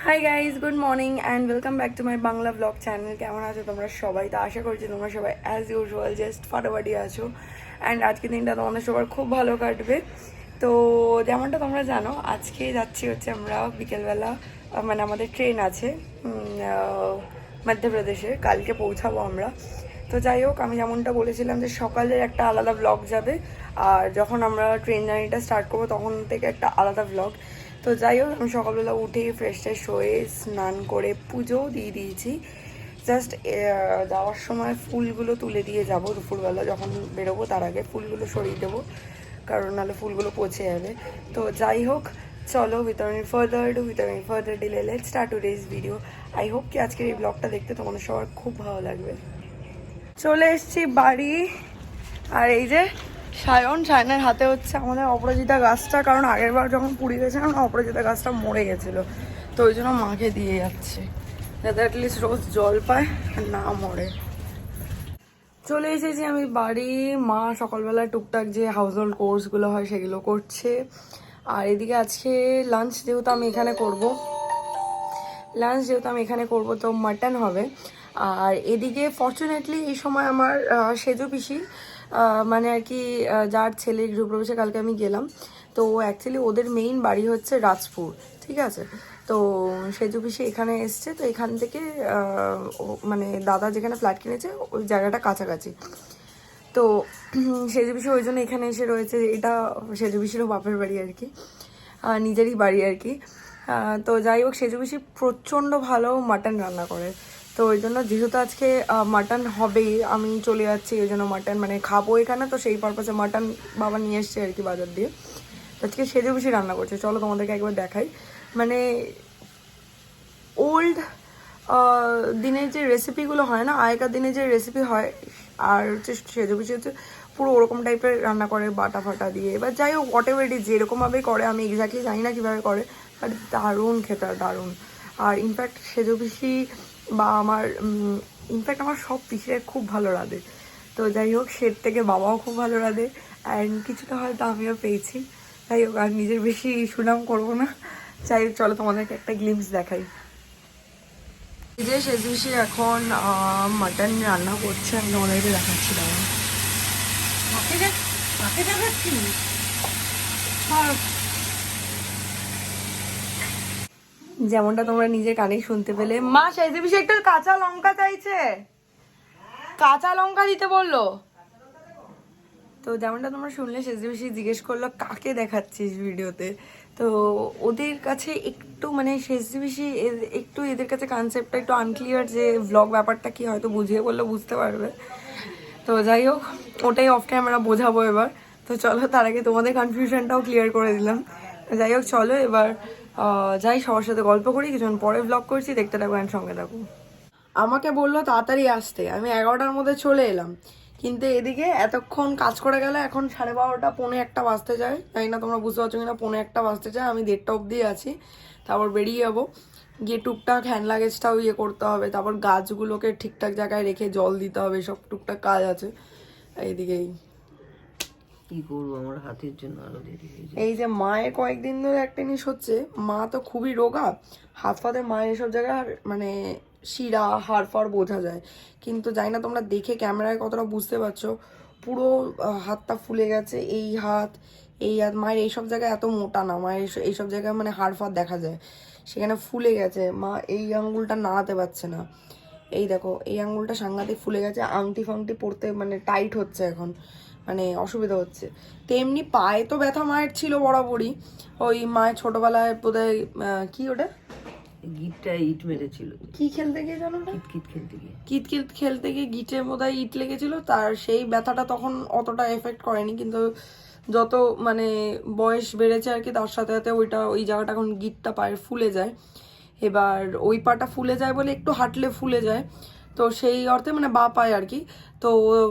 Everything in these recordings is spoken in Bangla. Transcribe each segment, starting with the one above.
Hi guys, good morning and welcome back to my Bangla blog channel. কেমন আছো তোমরা সবাই? তো আশা করছি তোমরা সবাই অ্যাজ ইউজুয়াল জাস্ট ফাটাফাটি আছো অ্যান্ড আজকের দিনটা তোমাদের সবার খুব ভালো কাটবে। তো যেমনটা তোমরা জানো, আজকে যাচ্ছি হচ্ছে আমরা বিকেলবেলা, মানে আমাদের ট্রেন আছে মধ্যপ্রদেশে, কালকে পৌঁছাবো আমরা। তো যাই হোক, আমি যেমনটা বলেছিলাম যে সকালের একটা আলাদা ব্লগ যাবে, আর যখন আমরা ট্রেন জার্নিটা স্টার্ট করবো তখন থেকে একটা আলাদা ব্লগ। তো যাই হোক, আমি সকালবেলা উঠে ফ্রেশ ট্রেশ হয়ে স্নান করে পুজোও দিয়ে দিয়েছি। জাস্ট যাওয়ার সময় ফুলগুলো তুলে দিয়ে যাব, দুপুরবেলা যখন বেরোবো তার আগে ফুলগুলো সরিয়ে দেবো, কারণ নাহলে ফুলগুলো পচে যাবে। তো যাই হোক, চলো without further delay let's start today's video. I hope কি আজকের এই ব্লগটা দেখতে তোমাদের সবার খুব ভালো লাগবে। চলে এসেছি বাড়ি, আর এই যে সায়নের হাতে হচ্ছে আমাদের অপরাজিতা গাছটা, কারণ আগের বার যখন পুরী গেছিলাম না, অপরাজিতা গাছটা মরে গেছিলো, তো ওই জন্য মাকে দিয়ে যাচ্ছে যাতে অ্যাটলিস্ট রোজ জল পায় আর না মরে। চলে এসেছি আমি বাড়ি। মা সকালবেলা টুকটাক যে হাউস হোল্ড কোর্সগুলো হয় সেগুলো করছে, আর এদিকে আজকে লাঞ্চ যেহেতু আমি এখানে করবো তো মাটন হবে। আর এদিকে ফর্চুনেটলি এই সময় আমার সেজো পিসি, মানে আর কি যার ছেলের গৃহপ্রবেশে কালকে আমি গেলাম, তো অ্যাকচুয়ালি ওদের মেইন বাড়ি হচ্ছে রাজপুর, ঠিক আছে। তো সেজো পিসি এখানে এসছে, তো এখান থেকে মানে দাদা যেখানে ফ্ল্যাট কিনেছে ওই জায়গাটা কাছাকাছি, তো সেজো পিসি ওই জন্য এখানে এসে রয়েছে। এটা সেজো পিসিরও বাপের বাড়ি আর কি, নিজেরই বাড়ি আর কি। তো যাই হোক, সেজো পিসি প্রচণ্ড ভালো মাটন রান্না করে, তো ওই জন্য যেহেতু আজকে মাটন হবেই, আমি চলে যাচ্ছি ওই জন্য মাটন মানে খাবো এখানে, তো সেই পারপাসে মাটন বাবা নিয়ে এসছে আর কি বাজার দিয়ে। তো আজকে সেজো পিসি রান্না করছে, চলো তোমাদেরকে একবার দেখাই। মানে ওল্ড দিনের যে রেসিপিগুলো হয় না, আগেকার দিনে যে রেসিপি হয়, আর হচ্ছে সেজো পিসি হচ্ছে পুরো ওরকম টাইপের রান্না করে, বাটা ফাটা দিয়ে। এবার যাই হোক, হোয়াট এভার ইট ইজ, যেরকমভাবে করে, আমি এক্স্যাক্টলি জানি না কীভাবে করে, বাট দারুণ খেতে, দারুণ। আর ইনফ্যাক্ট সেজো পিসি বা আমার সব পিসিরা খুব ভালো রাঁধে। তো যাই হোক, সের থেকে বাবাও খুব ভালো রাঁধে, অ্যান্ড কিছুটা হয়তো আমিও পেয়েছি। যাই হোক, আর নিজের বেশি সুনাম করবো না। যাই হোক, চলো তোমাদেরকে একটা গ্লিমস দেখাই। এই যে সেজো পিসি এখন মাটন রান্না করছে, আমি তোমাদেরকে দেখাচ্ছি। যেমনটা তোমরা নিজের কানেই শুনতে পেলে, মা সেজো পিসি একটা কাঁচা লঙ্কা চাইছে, কাঁচা লঙ্কা দিতে বললো। তো যেমনটা তোমরা শুনলে, সেজো পিসি জিজ্ঞেস করলো কাকে দেখাচ্ছিস ভিডিওতে। তো ওদের কাছে একটু মানে সেজো পিসি একটু, এদের কাছে কনসেপ্টটা একটু আনক্লিয়ার, যে ভ্লগ ব্যাপারটা কি, হয়তো বুঝিয়ে বললে বুঝতে পারবে। তো যাই হোক, ওটাই অফ ক্যামেরা বোঝাবো এবার। তো চলো, তার আগে তোমাদের কনফিউশনটাও ক্লিয়ার করে দিলাম। যাই হোক, চলো এবার যাই, সবার সাথে গল্প করি, কিছুক্ষণ পরে ব্লগ করছি, দেখতে থাকো অ্যান্ড সঙ্গে থাকো। আমাকে বললো তাড়াতাড়ি আসতে, আমি 11টার মধ্যে চলে এলাম, কিন্তু এদিকে এতক্ষণ কাজ করে গেলে এখন 12:30 পৌনে 1 বাজতে যায়, জানি না তোমরা বুঝতে পারছো কিনা, 1:45 বাজতে যায়, আমি 1:30 অবধি আছি, তারপর বেরিয়ে যাবো, গিয়ে টুকটাক হ্যান্ড লাগেজটাও করতে হবে, তারপর গাছগুলোকে ঠিকঠাক জায়গায় রেখে জল দিতে হবে, সব টুকটাক কাজ আছে। এইদিকেই কি করবো, আমার হাতের জন্য আরো দেরি হয়ে যায়। এই যে মায়ের কয়েকদিন ধরে একটা জিনিস হচ্ছে, মা তো খুবই রোগা, হাত ফাতে মায়ের এসব জায়গায় মানে শিরা হাড় ফাড় বোঝা যায়, কিন্তু জানি না তোমরা দেখে ক্যামেরায় কতটা বুঝতে পারছো, পুরো হাতটা ফুলে গেছে, এই হাত মায়ের এইসব জায়গায় এত মোটা না, মায়ের এইসব জায়গায় মানে হাড় ফাড় দেখা যায়, সেখানে ফুলে গেছে, মা এই আঙ্গুলটা নাড়াতে পারছে না। এই দেখো, এই আঙ্গুলটা সাংঘাতিক ফুলে গেছে, আংটি ফাংটি পরতে মানে টাইট হচ্ছে এখন, মানে অসুবিধা হচ্ছে। তেমনি পায়ে তো ব্যথা মায়ের ছিল বরাবরই, ওই মায়ের ছোটবেলায় বোধহয় কি ওটা গিটটা ইট মেরেছিল, কি খেলতে গিয়ে জানো না, কিতকিত খেলতে গিয়ে, কিতকিত খেলতে গিয়ে গিটে বোধহয় ইট লেগেছিল, তার সেই ব্যথাটা তখন অতটা এফেক্ট করেনি, কিন্তু যত মানে বয়স বেড়েছে আর কি, তার সাথে সাথে ওই জায়গাটা এখন গিটটা পায়ের ফুলে যায়, এবার ওই পাটা ফুলে যায় বলে একটু হাঁটলে ফুলে যায়, তো সেই অর্থে মানে বা পায়ে আর কি। তো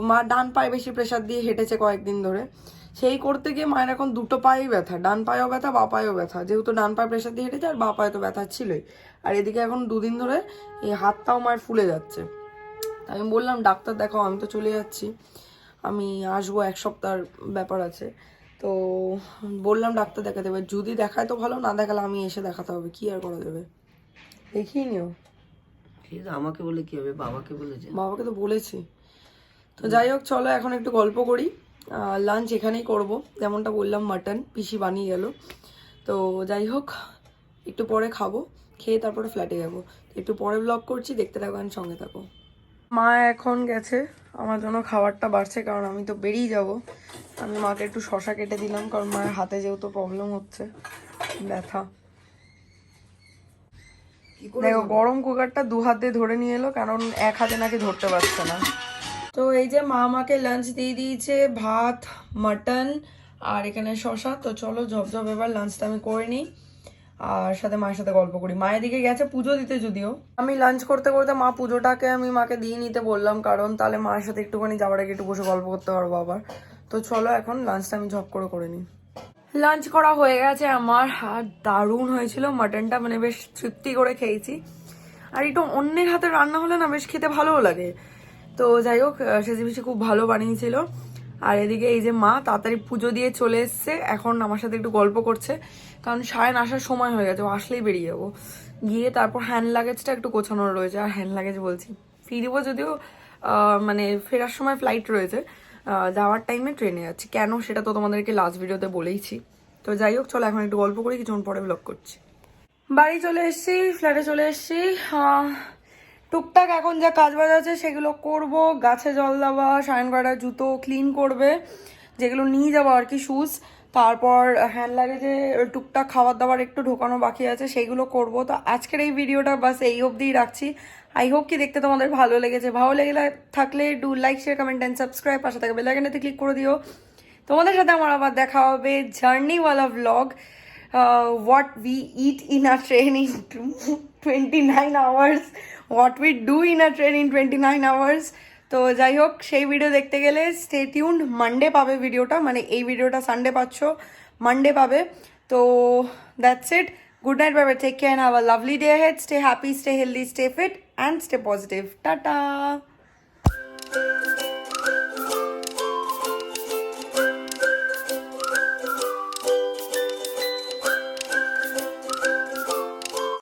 মা ডান পায়ে বেশি প্রেশার দিয়ে হেঁটেছে কয়েকদিন ধরে, সেই করতে গিয়ে মায়ের এখন দুটো পায়েই ব্যথা, ডান পায়েও ব্যথা বা পায়েও ব্যথা, যেহেতু ডান পায়ে প্রেশার দিয়ে হেঁটেছে আর বা পায়ে তো ব্যথা ছিলই, আর এদিকে এখন 2 দিন ধরে এই হাতটাও মায়ের ফুলে যাচ্ছে। আমি বললাম ডাক্তার দেখাও, আমি তো চলে যাচ্ছি, আমি আসবো 1 সপ্তাহের ব্যাপার আছে, তো বললাম ডাক্তার দেখাতে হবে, যদি দেখায় তো ভালো, না দেখালে আমি এসে দেখাতে হবে, কি আর করা যাবে। দেখিয়ে নিও। ঠিক আছে, আমাকে বলে কি হবে, বাবাকে বলেছে। বাবাকে তো বলেছি। তো যাই হোক চলো এখন একটু গল্প করি। লাঞ্চ এখানেই করব, যেমনটা বললাম মাটন পিসি বানিয়ে গেল। তো যাই হোক একটু পরে খাবো, খেয়ে তারপরে ফ্ল্যাটে যাবো। একটু পরে ব্লগ করছি, দেখতে থাকো আর সঙ্গে থাকো। মা এখন গেছে আমার জন্য খাবারটা বাড়ছে, কারণ আমি তো বেরিয়ে যাব। আমি মাকে একটু শশা কেটে দিলাম, কারণ মায়ের হাতে যেহেতু প্রবলেম হচ্ছে, ব্যথা। দেখো গরম কুকারটা 2 হাত দিয়ে ধরে নিয়ে এলো, কারণ 1 হাতে নাকি ধরতে পারছে না। তো এই যে মা আমাকে লাঞ্চ দিয়ে দিয়েছে, ভাত, মাটন আর এখানে শশা। তো চলো ঝপঝপ এবার লাঞ্চটা আমি করে নিই, আর সাথে মায়ের সাথে গল্প করি। মায়ের দিকে গেছে পুজো দিতে, যদিও আমি লাঞ্চ করতে করতে মা পুজোটাকে আমি মাকে দিয়ে নিতে বললাম, কারণ তাহলে মায়ের সাথে একটুখানি যাওয়ার আগে একটু বসে গল্প করতে পারবো আবার। তো চলো এখন লাঞ্চটা আমি ঝপ করে নিই। লাঞ্চ করা হয়ে গেছে আমার, আর দারুণ হয়েছিল মাটনটা, মানে বেশ তৃপ্তি করে খেয়েছি। আর একটু অন্যের হাতে রান্না হলে না বেশ খেতে ভালোও লাগে। তো যাই হোক সেজি পিসি খুব ভালো বানিয়েছিল। আর এদিকে এই যে মা তাড়াতাড়ি পুজো দিয়ে চলে এসছে, এখন আমার সাথে একটু গল্প করছে, কারণ সায়ন আসার সময় হয়ে গেছে, ও আসলেই বেরিয়ে যাবো। গিয়ে তারপর হ্যান্ড লাগেজটা একটু গোছানোর রয়েছে। আর হ্যান্ড লাগেজ বলছি, ফিরবো যদিও মানে ফেরার সময় ফ্লাইট রয়েছে, যাওয়ার টাইমে ট্রেনে যাচ্ছি। কেন সেটা তো তোমাদেরকে লাস্ট ভিডিওতে বলেইছি। তো যাই হোক চলো এখন একটু গল্প করি, কিছুক্ষণ পরে ব্লগ করছি। বাড়ি চলে এসেছি, ফ্ল্যাটে চলে এসেছি। টুকটাক এখন যা কাজ বাজ আছে সেগুলো করব, গাছে জল দেওয়া, সায়ন করা, জুতো ক্লিন করবে, যেগুলো নিয়ে যাবো আর কি, শুজ। তারপর হ্যান্ড লাগেজে টুকটাক খাবার দাবার একটু ঢোকানো বাকি আছে, সেইগুলো করব। তো আজকের এই ভিডিওটা বাস এই অবধিই রাখছি। আই হোপ কি দেখতে তোমাদের ভালো লেগেছে। ভালো লেগে থাকলে do like, share, comment and subscribe. পাশে থাকা বেল আইকনটাতে ক্লিক করে দিও। তোমাদের সাথে আমার আবার দেখা হবে জার্নিওয়ালা vlog, what we eat in a train in 29 hours, what we do in a train in 29 hours. তো যাই হোক সেই ভিডিও দেখতে গেলে স্টে টিউনড। মানডে পাবে ভিডিওটা, মানে এই ভিডিওটা সানডে পাচ্ছ, মানডে পাবে। তো that's it, good night, bye bye, take care, have a lovely day ahead, stay happy, stay healthy, stay fit and stay positive. Tata.